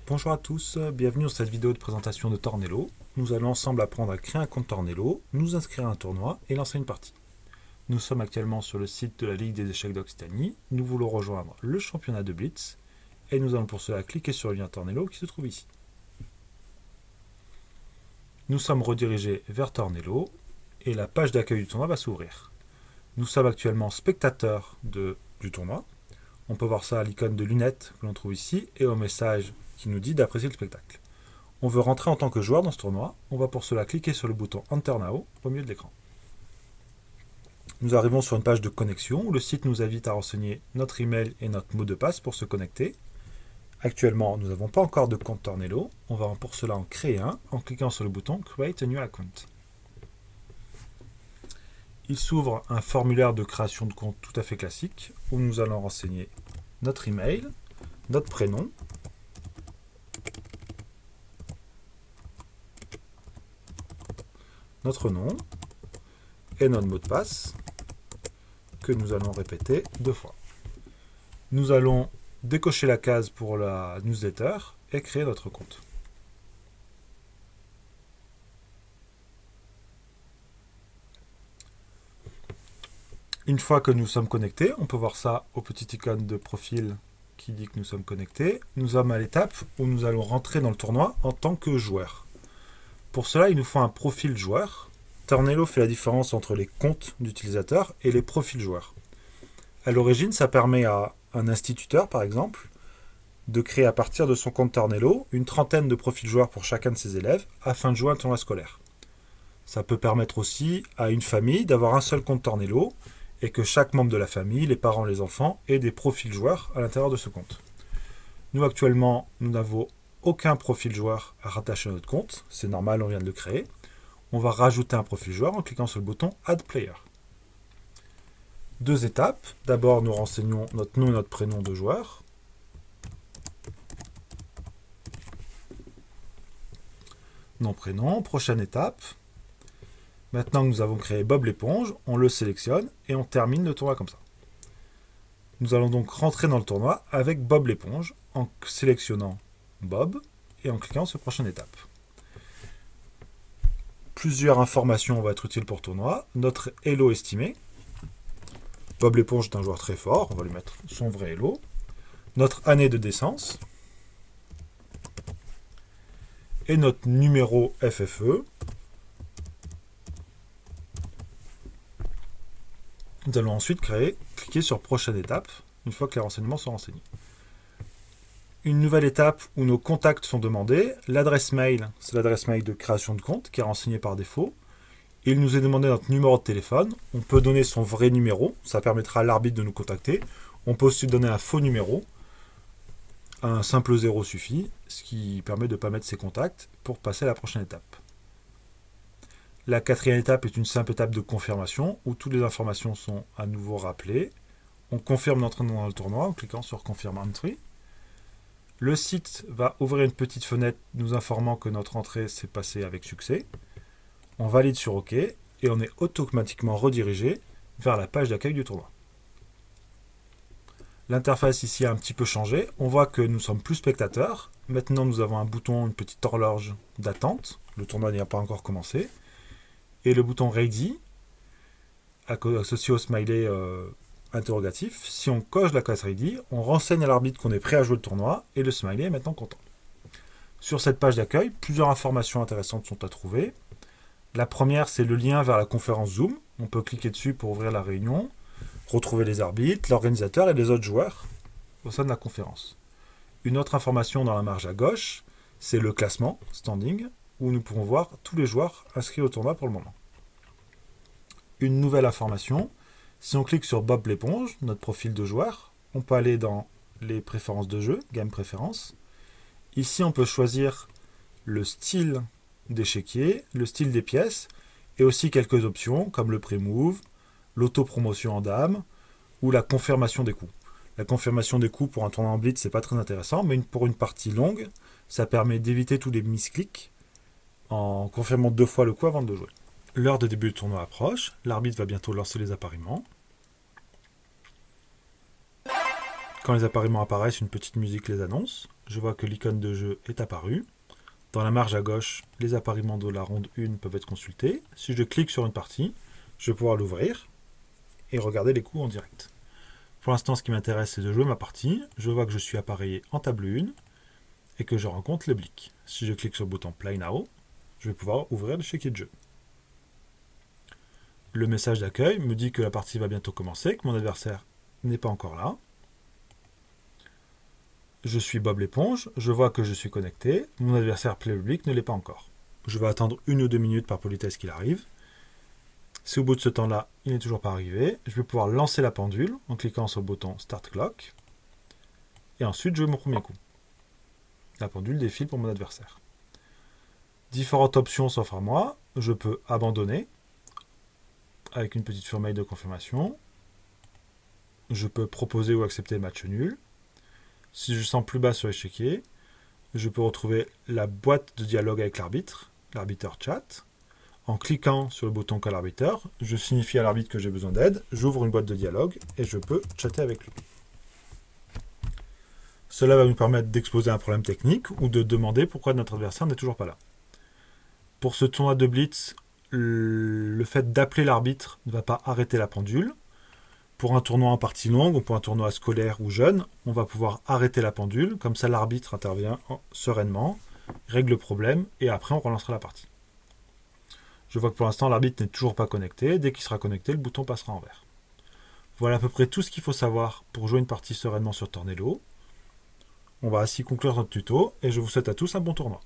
Bonjour à tous, bienvenue dans cette vidéo de présentation de Tornello. Nous allons ensemble apprendre à créer un compte Tornello, nous inscrire à un tournoi et lancer une partie. Nous sommes actuellement sur le site de la Ligue des échecs d'Occitanie. Nous voulons rejoindre le championnat de Blitz et nous allons pour cela cliquer sur le lien Tornello qui se trouve ici. Nous sommes redirigés vers Tornello et la page d'accueil du tournoi va s'ouvrir. Nous sommes actuellement spectateurs du tournoi. On peut voir ça à l'icône de lunettes que l'on trouve ici et au message qui nous dit d'apprécier le spectacle. On veut rentrer en tant que joueur dans ce tournoi, on va pour cela cliquer sur le bouton Enter Now au milieu de l'écran. Nous arrivons sur une page de connexion où le site nous invite à renseigner notre email et notre mot de passe pour se connecter. Actuellement, nous n'avons pas encore de compte Tornello, on va pour cela en créer un en cliquant sur le bouton Create a New Account. Il s'ouvre un formulaire de création de compte tout à fait classique où nous allons renseigner notre email, notre prénom, notre nom et notre mot de passe que nous allons répéter 2 fois. Nous allons décocher la case pour la newsletter et créer notre compte. Une fois que nous sommes connectés, on peut voir ça au petit icône de profil qui dit que nous sommes connectés. Nous sommes à l'étape où nous allons rentrer dans le tournoi en tant que joueur. Pour cela, il nous faut un profil joueur. Tornello fait la différence entre les comptes d'utilisateurs et les profils joueurs. À l'origine, ça permet à un instituteur, par exemple, de créer à partir de son compte Tornello une trentaine de profils joueurs pour chacun de ses élèves afin de jouer à un tournoi scolaire. Ça peut permettre aussi à une famille d'avoir un seul compte Tornello et que chaque membre de la famille, les parents, les enfants, aient des profils joueurs à l'intérieur de ce compte. Nous, actuellement, nous n'avons aucun profil joueur à rattacher à notre compte. C'est normal, on vient de le créer. On va rajouter un profil joueur en cliquant sur le bouton Add Player. 2 étapes. D'abord, nous renseignons notre nom et notre prénom de joueur. Nom, prénom. Prochaine étape. Maintenant que nous avons créé Bob l'éponge, on le sélectionne et on termine le tournoi comme ça. Nous allons donc rentrer dans le tournoi avec Bob l'éponge en sélectionnant Bob et en cliquant sur prochaine étape. Plusieurs informations vont être utiles pour le tournoi. Notre Elo estimé. Bob l'éponge est un joueur très fort, on va lui mettre son vrai Elo. Notre année de naissance. Et notre numéro FFE. Nous allons ensuite cliquer sur prochaine étape, une fois que les renseignements sont renseignés. Une nouvelle étape où nos contacts sont demandés. L'adresse mail, c'est l'adresse mail de création de compte qui est renseignée par défaut. Il nous est demandé notre numéro de téléphone. On peut donner son vrai numéro, ça permettra à l'arbitre de nous contacter. On peut aussi donner un faux numéro. Un simple 0 suffit, ce qui permet de ne pas mettre ses contacts pour passer à la prochaine étape. La 4e étape est une simple étape de confirmation où toutes les informations sont à nouveau rappelées. On confirme notre nom dans le tournoi en cliquant sur Confirm Entry. Le site va ouvrir une petite fenêtre nous informant que notre entrée s'est passée avec succès. On valide sur OK et on est automatiquement redirigé vers la page d'accueil du tournoi. L'interface ici a un petit peu changé. On voit que nous sommes plus spectateurs. Maintenant, nous avons un bouton, une petite horloge d'attente. Le tournoi n'y a pas encore commencé. Et le bouton Ready, associé au smiley interrogatif. Si on coche la case Ready, on renseigne à l'arbitre qu'on est prêt à jouer le tournoi et le smiley est maintenant content. Sur cette page d'accueil, plusieurs informations intéressantes sont à trouver. La première, c'est le lien vers la conférence Zoom. On peut cliquer dessus pour ouvrir la réunion, retrouver les arbitres, l'organisateur et les autres joueurs au sein de la conférence. Une autre information dans la marge à gauche, c'est le classement, standing, où nous pouvons voir tous les joueurs inscrits au tournoi pour le moment. Une nouvelle information, si on clique sur Bob l'éponge, notre profil de joueur, on peut aller dans les préférences de jeu, Game Préférences. Ici, on peut choisir le style d'échiquier, le style des pièces, et aussi quelques options comme le pré-move, l'auto-promotion en dame, ou la confirmation des coups. La confirmation des coups pour un tournoi en blitz, c'est pas très intéressant, mais pour une partie longue, ça permet d'éviter tous les misclics en confirmant 2 fois le coup avant de jouer. L'heure de début du tournoi approche, l'arbitre va bientôt lancer les appariements. Quand les appariements apparaissent, une petite musique les annonce. je vois que l'icône de jeu est apparue. Dans la marge à gauche, les appariements de la ronde 1 peuvent être consultés. Si je clique sur une partie, je vais pouvoir l'ouvrir et regarder les coups en direct. Pour l'instant, ce qui m'intéresse, c'est de jouer ma partie. Je vois que je suis appareillé en table 1 et que je rencontre l'oblique. Si je clique sur le bouton Play Now, je vais pouvoir ouvrir l'échiquier de jeu. Le message d'accueil me dit que la partie va bientôt commencer, que mon adversaire n'est pas encore là. Je suis Bob l'éponge, je vois que je suis connecté, mon adversaire Play Public ne l'est pas encore. Je vais attendre 1 ou 2 minutes par politesse qu'il arrive. Si au bout de ce temps-là, il n'est toujours pas arrivé, je vais pouvoir lancer la pendule en cliquant sur le bouton Start Clock. Et ensuite, je joue mon premier coup. La pendule défile pour mon adversaire. Différentes options s'offrent à moi. Je peux abandonner avec une petite mail de confirmation. Je peux proposer ou accepter le match nul. Si je sens plus bas sur l'échiquier, je peux retrouver la boîte de dialogue avec l'arbitre, l'arbitre chat. En cliquant sur le bouton Call Arbiter, je signifie à l'arbitre que j'ai besoin d'aide, j'ouvre une boîte de dialogue et je peux chatter avec lui. Cela va me permettre d'exposer un problème technique ou de demander pourquoi notre adversaire n'est toujours pas là. Pour ce tournoi de Blitz, le fait d'appeler l'arbitre ne va pas arrêter la pendule. Pour un tournoi en partie longue ou pour un tournoi scolaire ou jeune, on va pouvoir arrêter la pendule, comme ça l'arbitre intervient sereinement, règle le problème et après on relancera la partie. Je vois que pour l'instant l'arbitre n'est toujours pas connecté, dès qu'il sera connecté, le bouton passera en vert. Voilà à peu près tout ce qu'il faut savoir pour jouer une partie sereinement sur Tornello. On va ainsi conclure notre tuto et je vous souhaite à tous un bon tournoi.